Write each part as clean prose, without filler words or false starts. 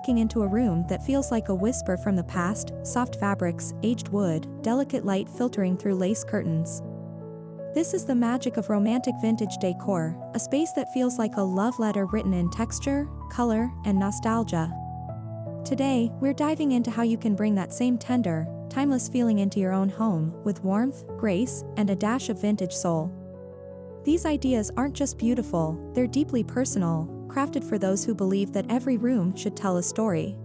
walking into a room that feels like a whisper from the past, soft fabrics, aged wood, delicate light filtering through lace curtains. This is the magic of romantic vintage decor, a space that feels like a love letter written in texture, color, and nostalgia. Today, we're diving into how you can bring that same tender, timeless feeling into your own home, with warmth, grace, and a dash of vintage soul. These ideas aren't just beautiful, they're deeply personal, crafted for those who believe that every room should tell a story.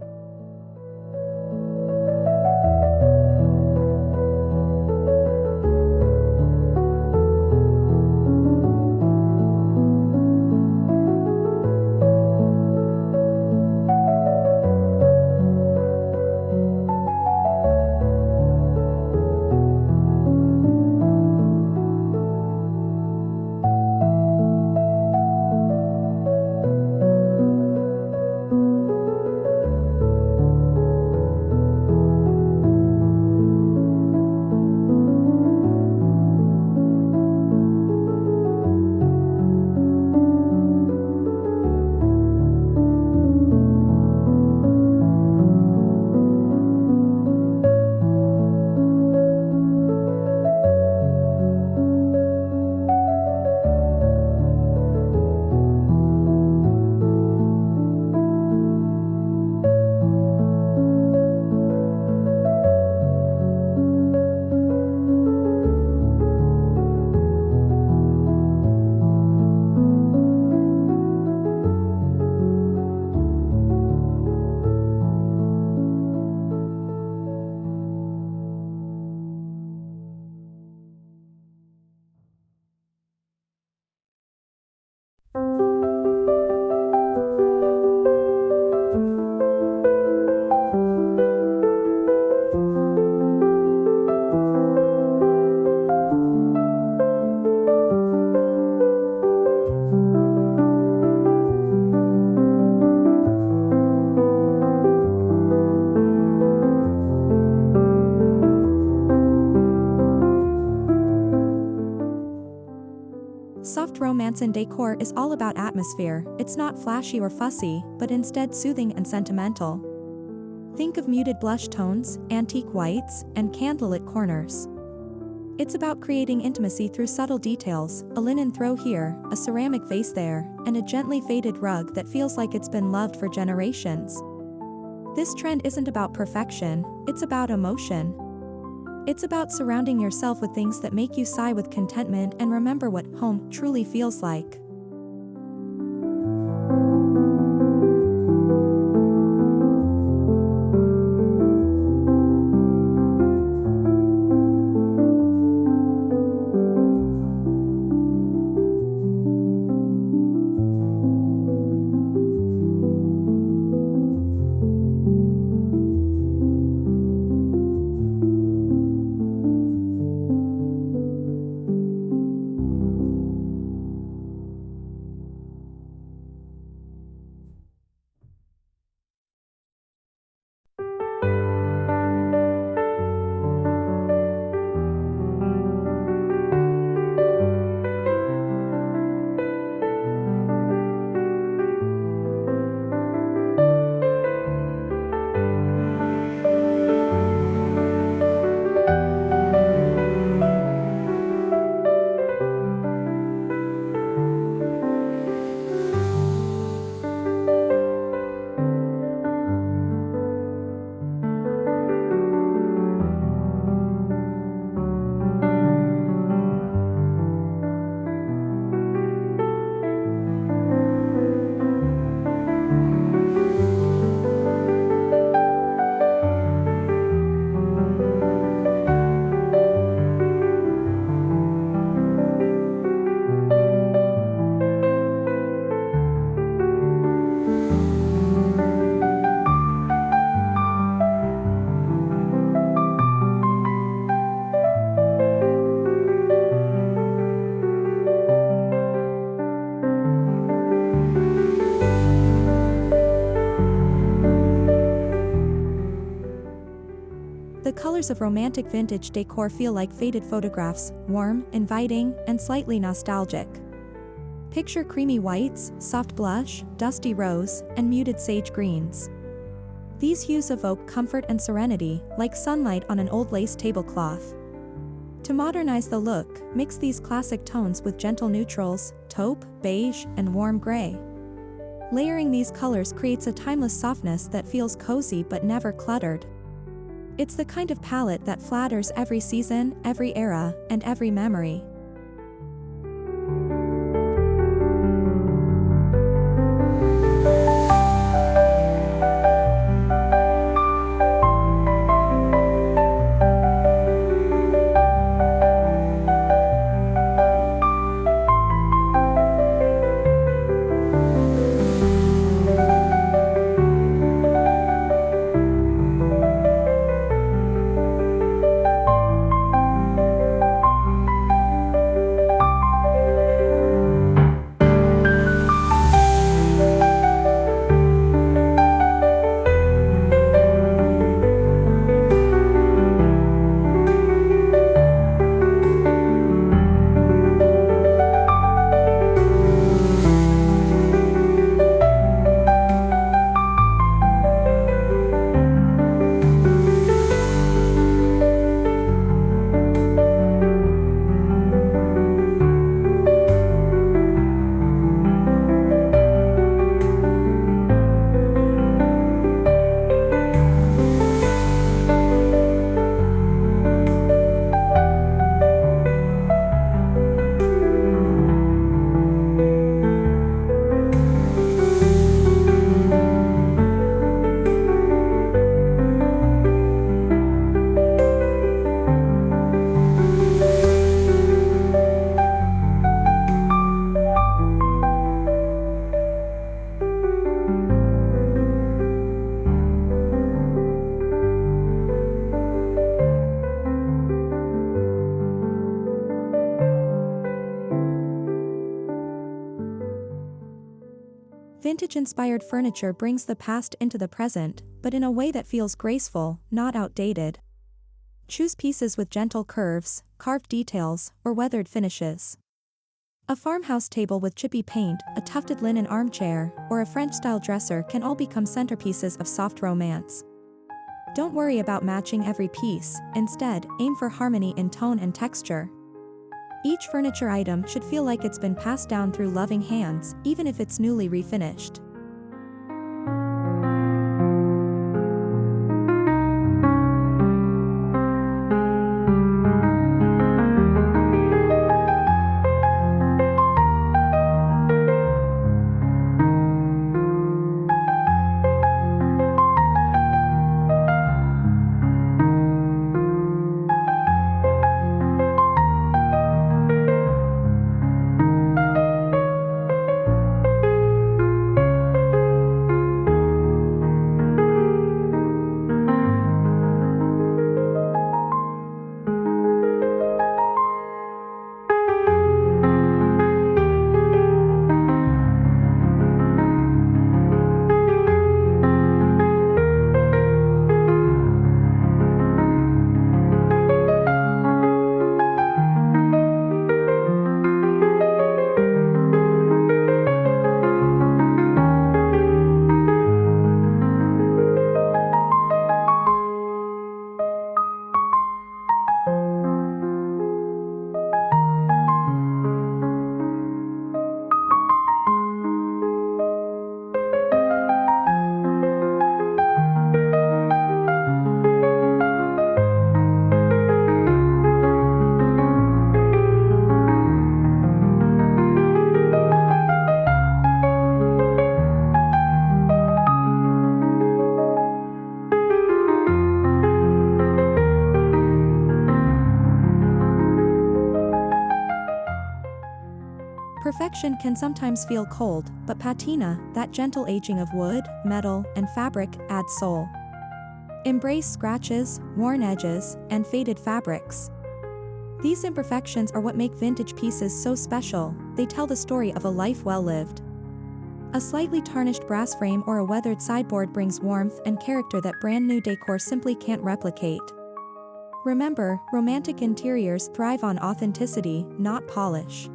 Soft romance in decor is all about atmosphere. It's not flashy or fussy, but instead soothing and sentimental. Think of muted blush tones, antique whites, and candlelit corners. It's about creating intimacy through subtle details, a linen throw here, a ceramic vase there, and a gently faded rug that feels like it's been loved for generations. This trend isn't about perfection, it's about emotion. It's about surrounding yourself with things that make you sigh with contentment and remember what home truly feels like. The colors of romantic vintage decor feel like faded photographs, warm, inviting, and slightly nostalgic. Picture creamy whites, soft blush, dusty rose, and muted sage greens. These hues evoke comfort and serenity, like sunlight on an old lace tablecloth. To modernize the look, mix these classic tones with gentle neutrals, taupe, beige, and warm gray. Layering these colors creates a timeless softness that feels cozy but never cluttered. It's the kind of palette that flatters every season, every era, and every memory. Vintage-inspired furniture brings the past into the present, but in a way that feels graceful, not outdated. Choose pieces with gentle curves, carved details, or weathered finishes. A farmhouse table with chippy paint, a tufted linen armchair, or a French-style dresser can all become centerpieces of soft romance. Don't worry about matching every piece, instead, aim for harmony in tone and texture. Each furniture item should feel like it's been passed down through loving hands, even if it's newly refinished. Perfection can sometimes feel cold, but patina, that gentle aging of wood, metal, and fabric, adds soul. Embrace scratches, worn edges, and faded fabrics. These imperfections are what make vintage pieces so special. They tell the story of a life well lived. A slightly tarnished brass frame or a weathered sideboard brings warmth and character that brand new decor simply can't replicate. Remember, romantic interiors thrive on authenticity, not polish.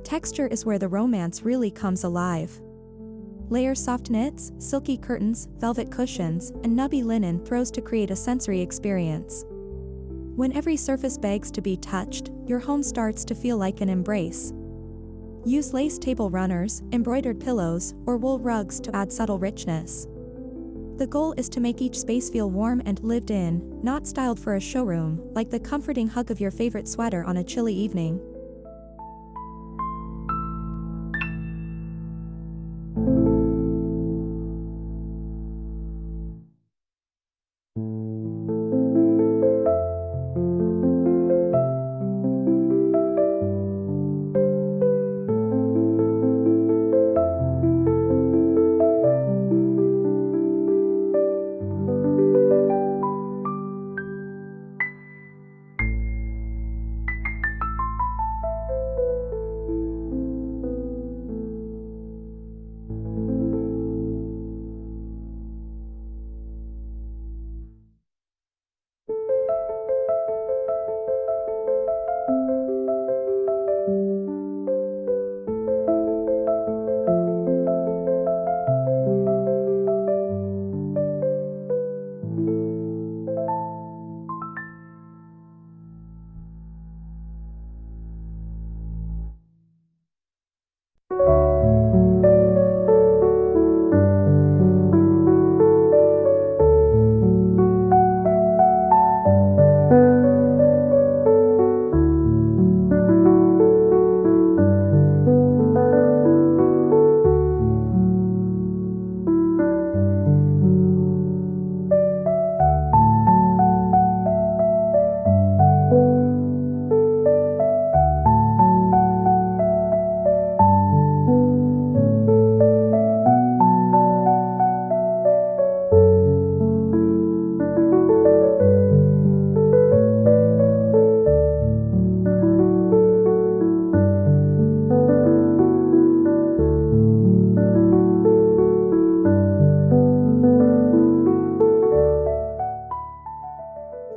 Texture is where the romance really comes alive. Layer soft knits, silky curtains, velvet cushions, and nubby linen throws to create a sensory experience. When every surface begs to be touched, your home starts to feel like an embrace. Use lace table runners, embroidered pillows, or wool rugs to add subtle richness. The goal is to make each space feel warm and lived in, not styled for a showroom, like the comforting hug of your favorite sweater on a chilly evening.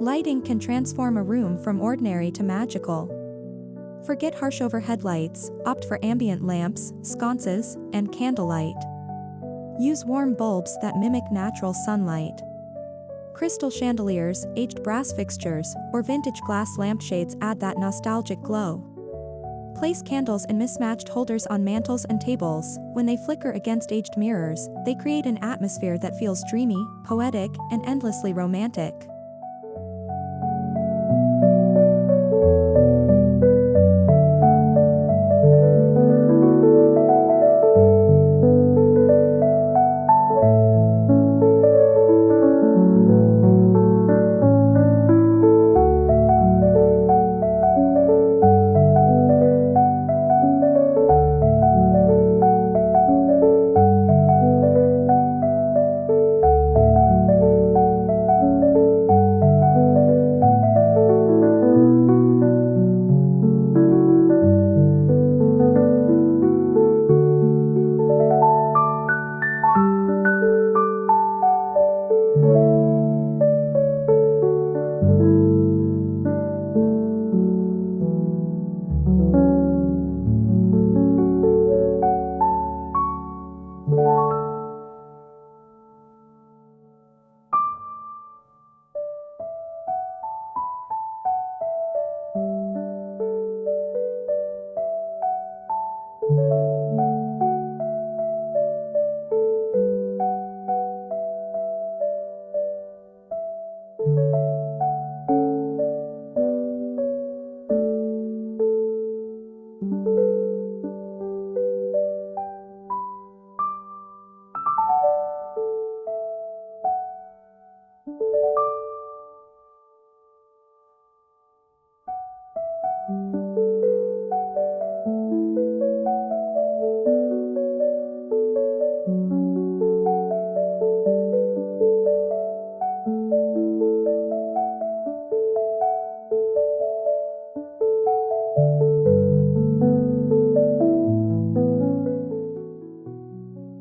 Lighting can transform a room from ordinary to magical. Forget harsh overhead lights, opt for ambient lamps, sconces, and candlelight. Use warm bulbs that mimic natural sunlight. Crystal chandeliers, aged brass fixtures, or vintage glass lampshades add that nostalgic glow. Place candles in mismatched holders on mantles and tables. When they flicker against aged mirrors, they create an atmosphere that feels dreamy, poetic, and endlessly romantic.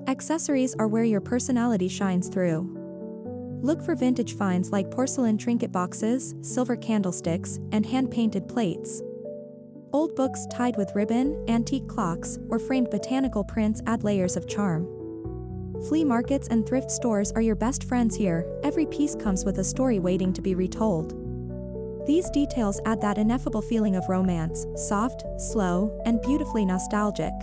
Accessories are where your personality shines through. Look for vintage finds like porcelain trinket boxes, silver candlesticks, and hand-painted plates. Old books tied with ribbon, antique clocks, or framed botanical prints add layers of charm. Flea markets and thrift stores are your best friends here. Every piece comes with a story waiting to be retold. These details add that ineffable feeling of romance, soft, slow, and beautifully nostalgic.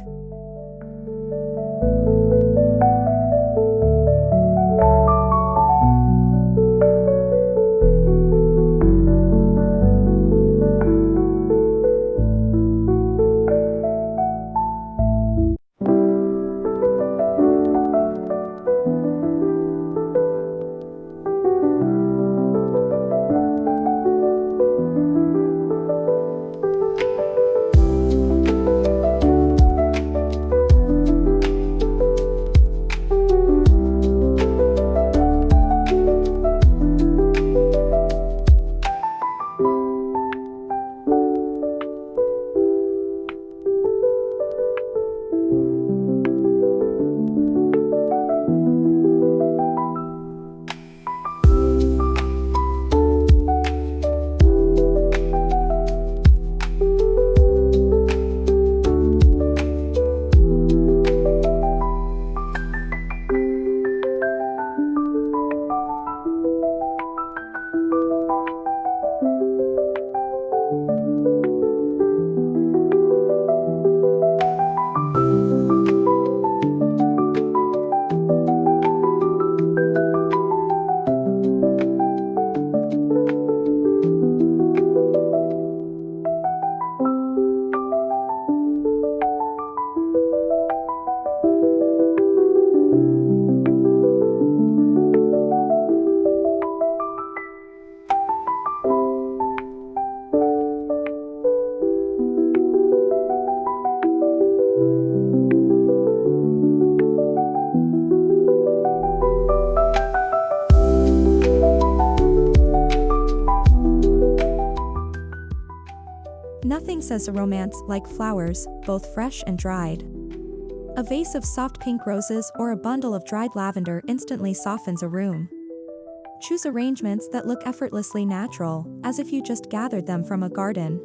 Nothing says a romance like flowers, both fresh and dried. A vase of soft pink roses or a bundle of dried lavender instantly softens a room. Choose arrangements that look effortlessly natural, as if you just gathered them from a garden.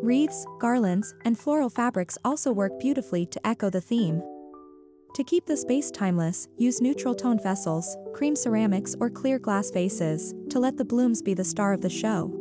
Wreaths, garlands, and floral fabrics also work beautifully to echo the theme. To keep the space timeless, use neutral tone vessels, cream ceramics or clear glass vases, to let the blooms be the star of the show.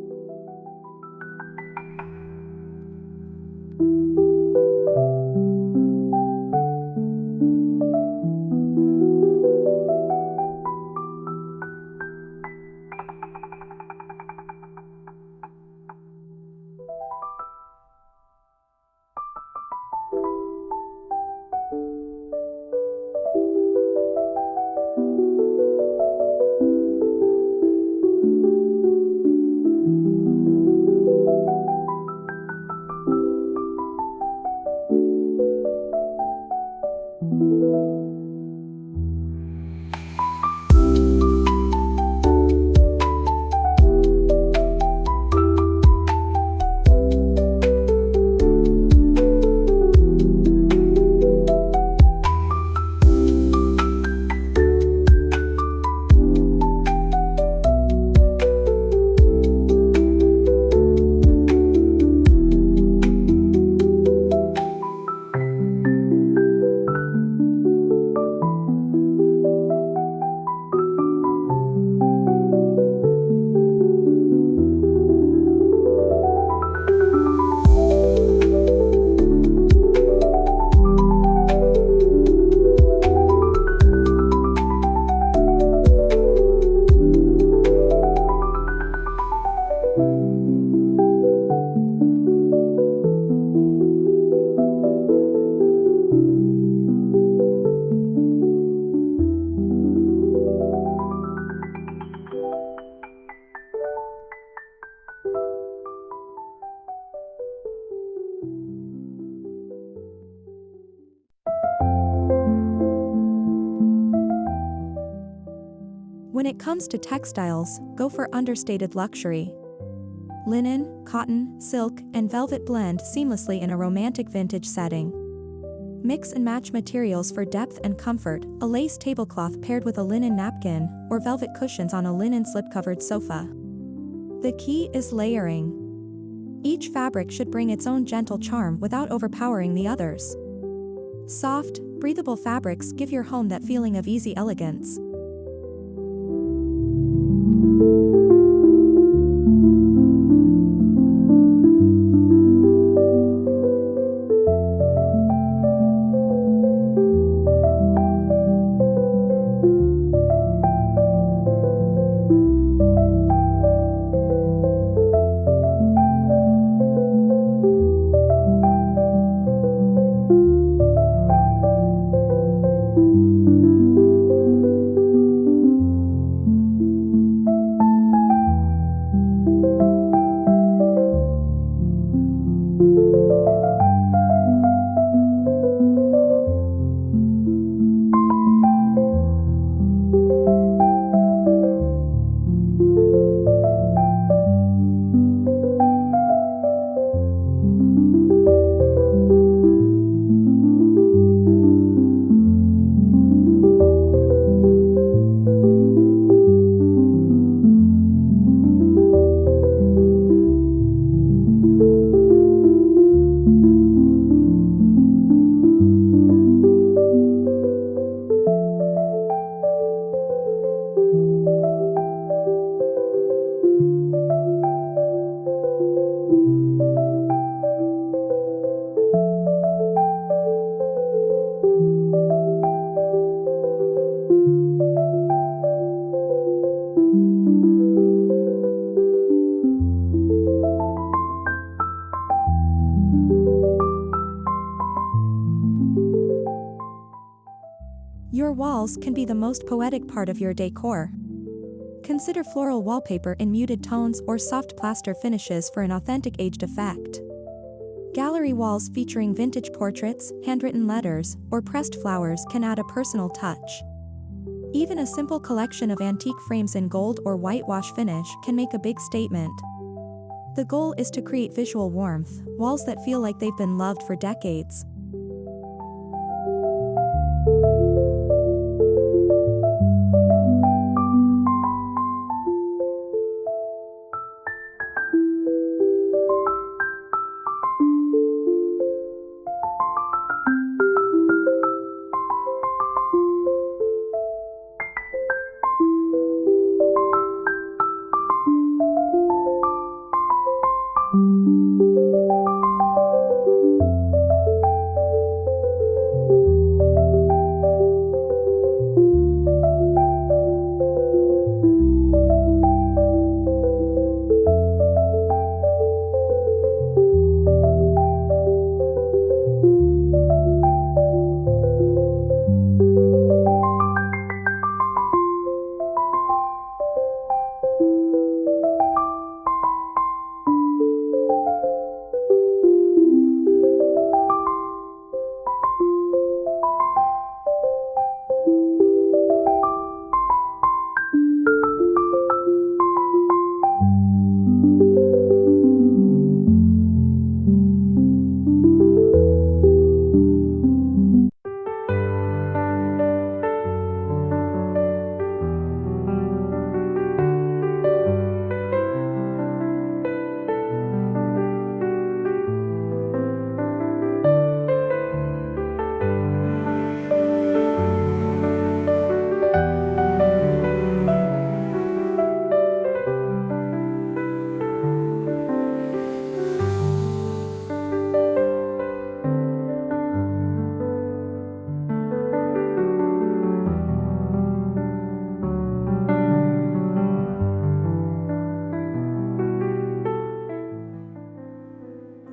When it comes to textiles, go for understated luxury. Linen, cotton, silk, and velvet blend seamlessly in a romantic vintage setting. Mix and match materials for depth and comfort, a lace tablecloth paired with a linen napkin, or velvet cushions on a linen slip-covered sofa. The key is layering. Each fabric should bring its own gentle charm without overpowering the others. Soft, breathable fabrics give your home that feeling of easy elegance. Your walls can be the most poetic part of your decor. Consider floral wallpaper in muted tones or soft plaster finishes for an authentic aged effect. Gallery walls featuring vintage portraits, handwritten letters, or pressed flowers can add a personal touch. Even a simple collection of antique frames in gold or whitewash finish can make a big statement. The goal is to create visual warmth, walls that feel like they've been loved for decades.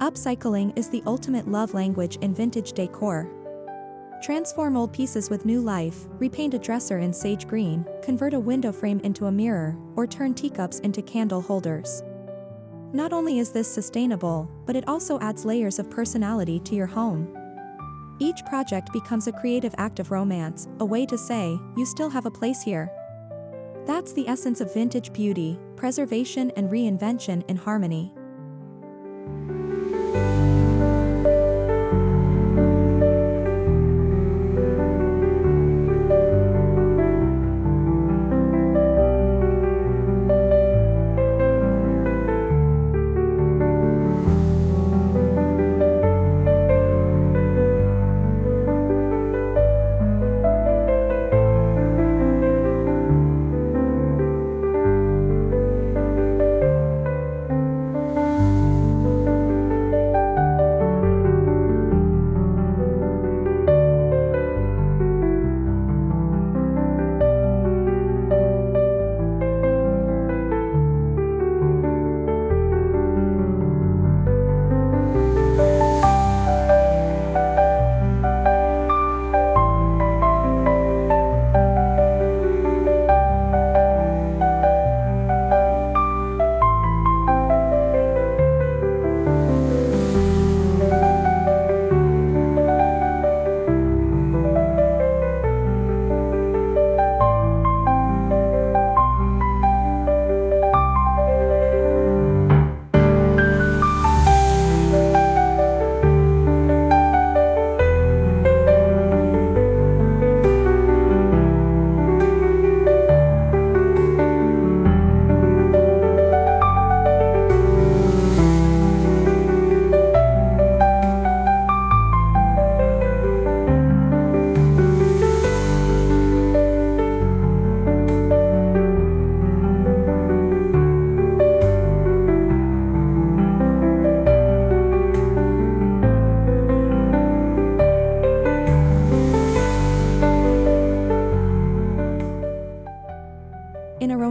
Upcycling is the ultimate love language in vintage decor. Transform old pieces with new life, repaint a dresser in sage green, convert a window frame into a mirror, or turn teacups into candle holders. Not only is this sustainable, but it also adds layers of personality to your home. Each project becomes a creative act of romance, a way to say, you still have a place here. That's the essence of vintage beauty, preservation and reinvention in harmony.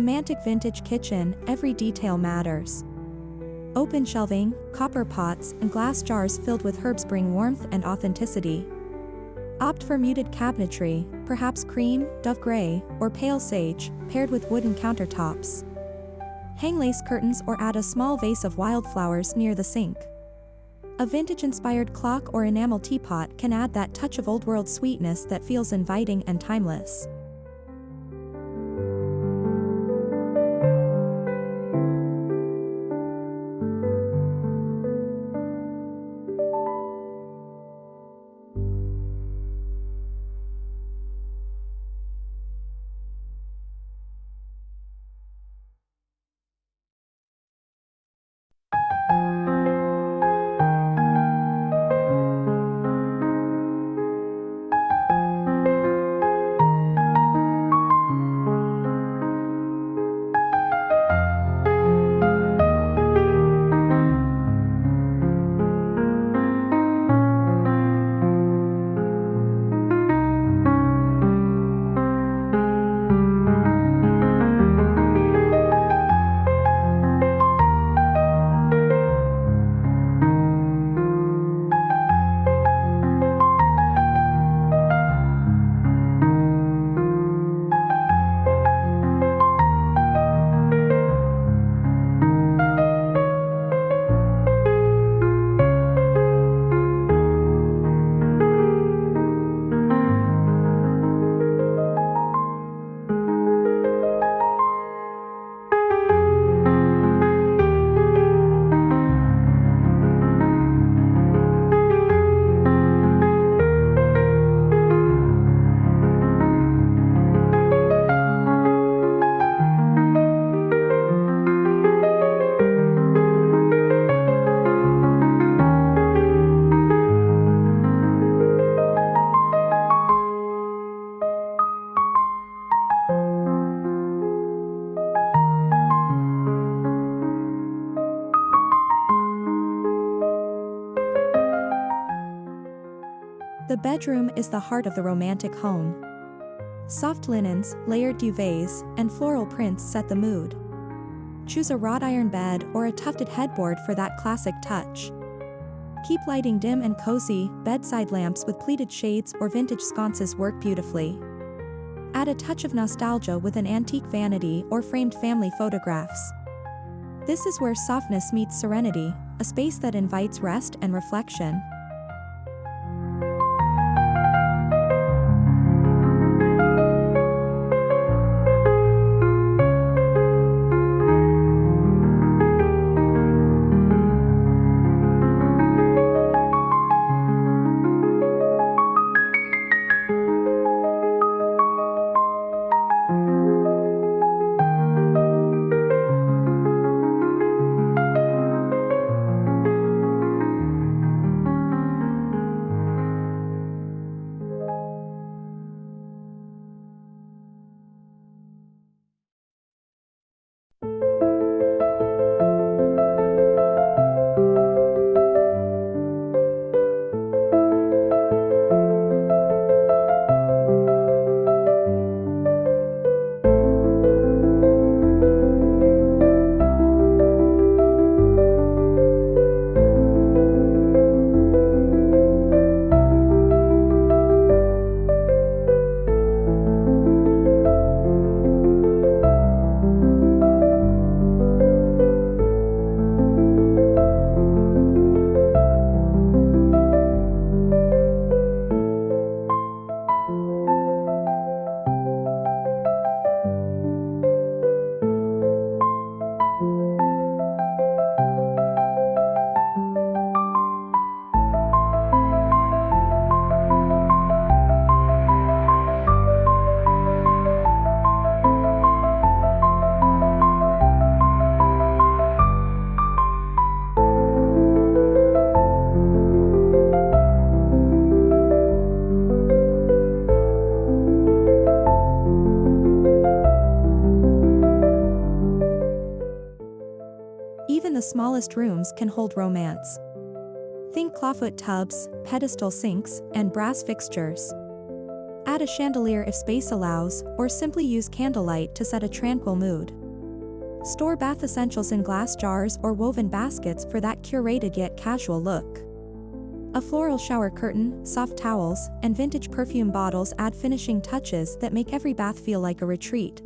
romantic vintage kitchen, every detail matters. Open shelving, copper pots, and glass jars filled with herbs bring warmth and authenticity. Opt for muted cabinetry, perhaps cream, dove gray, or pale sage, paired with wooden countertops. Hang lace curtains or add a small vase of wildflowers near the sink. A vintage-inspired clock or enamel teapot can add that touch of old-world sweetness that feels inviting and timeless. The bedroom is the heart of the romantic home. Soft linens, layered duvets, and floral prints set the mood. Choose a wrought iron bed or a tufted headboard for that classic touch. Keep lighting dim and cozy, bedside lamps with pleated shades or vintage sconces work beautifully. Add a touch of nostalgia with an antique vanity or framed family photographs. This is where softness meets serenity, a space that invites rest and reflection. Even the smallest rooms can hold romance. Think clawfoot tubs, pedestal sinks, and brass fixtures. Add Add a chandelier if space allows, or simply use candlelight to set a tranquil mood. Store bath essentials in glass jars or woven baskets for that curated yet casual look. A floral shower curtain, soft towels, and vintage perfume bottles add finishing touches that make every bath feel like a retreat.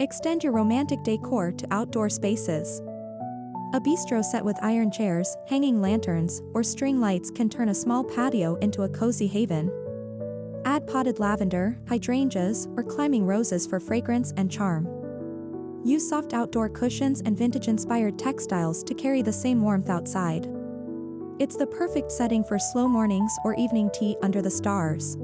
Extend your romantic decor to outdoor spaces. A bistro set with iron chairs, hanging lanterns, or string lights can turn a small patio into a cozy haven. Add potted lavender, hydrangeas, or climbing roses for fragrance and charm. Use soft outdoor cushions and vintage-inspired textiles to carry the same warmth outside. It's the perfect setting for slow mornings or evening tea under the stars.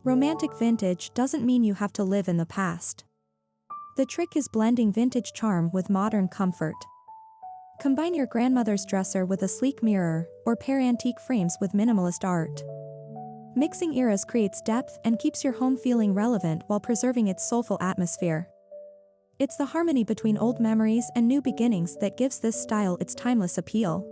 Romantic vintage doesn't mean you have to live in the past. The trick is blending vintage charm with modern comfort. Combine your grandmother's dresser with a sleek mirror, or pair antique frames with minimalist art. Mixing eras creates depth and keeps your home feeling relevant while preserving its soulful atmosphere. It's the harmony between old memories and new beginnings that gives this style its timeless appeal.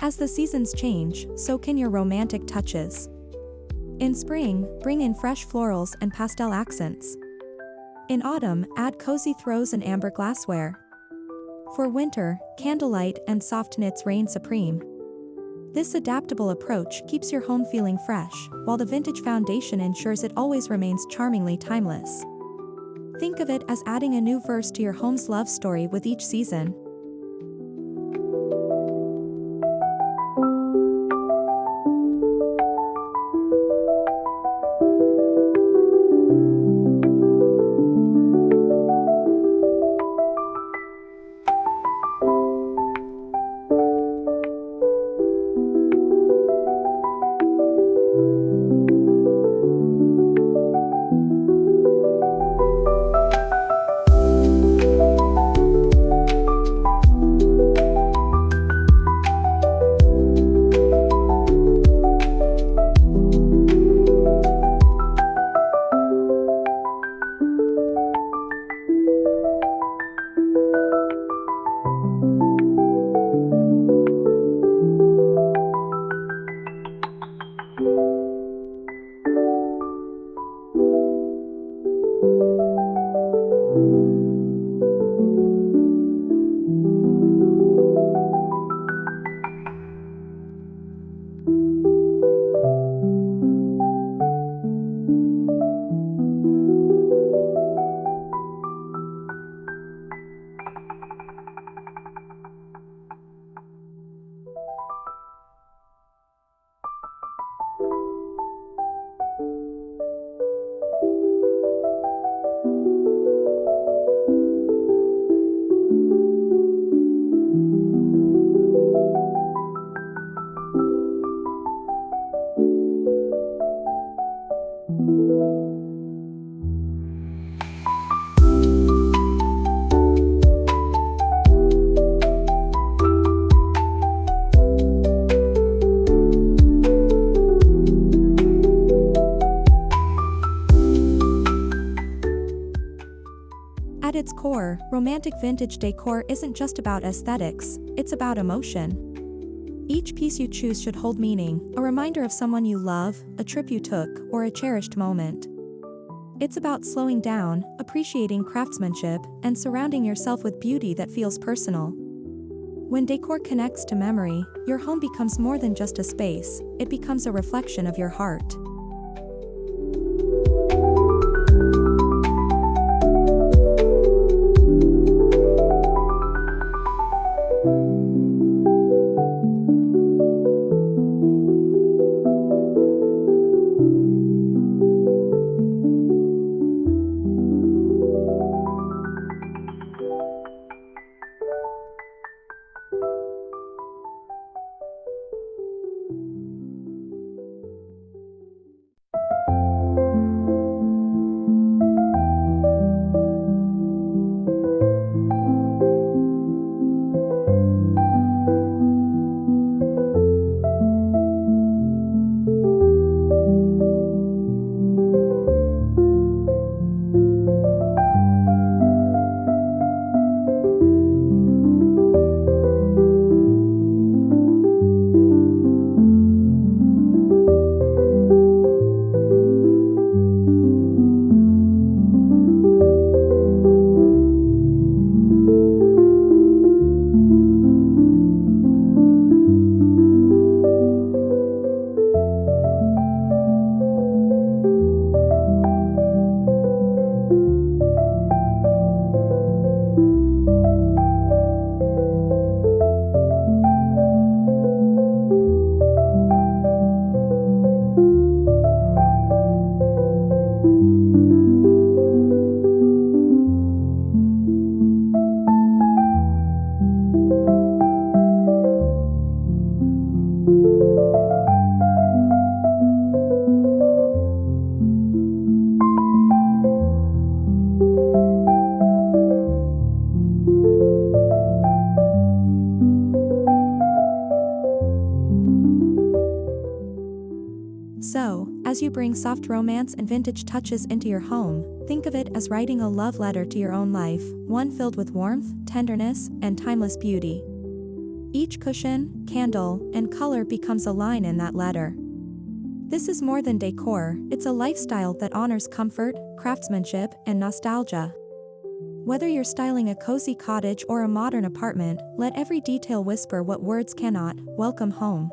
As the seasons change, so can your romantic touches. In spring, bring in fresh florals and pastel accents. In autumn, add cozy throws and amber glassware. For winter, candlelight and soft knits reign supreme. This adaptable approach keeps your home feeling fresh, while the vintage foundation ensures it always remains charmingly timeless. Think of it as adding a new verse to your home's love story with each season. At its core, romantic vintage decor isn't just about aesthetics, it's about emotion. Each piece you choose should hold meaning, a reminder of someone you love, a trip you took, or a cherished moment. It's about slowing down, appreciating craftsmanship, and surrounding yourself with beauty that feels personal. When decor connects to memory, your home becomes more than just a space, it becomes a reflection of your heart. So, as you bring soft romance and vintage touches into your home, think of it as writing a love letter to your own life, one filled with warmth, tenderness, and timeless beauty. Each cushion, candle, and color becomes a line in that letter. This is more than decor, it's a lifestyle that honors comfort, craftsmanship, and nostalgia. Whether you're styling a cozy cottage or a modern apartment, let every detail whisper what words cannot. Welcome home.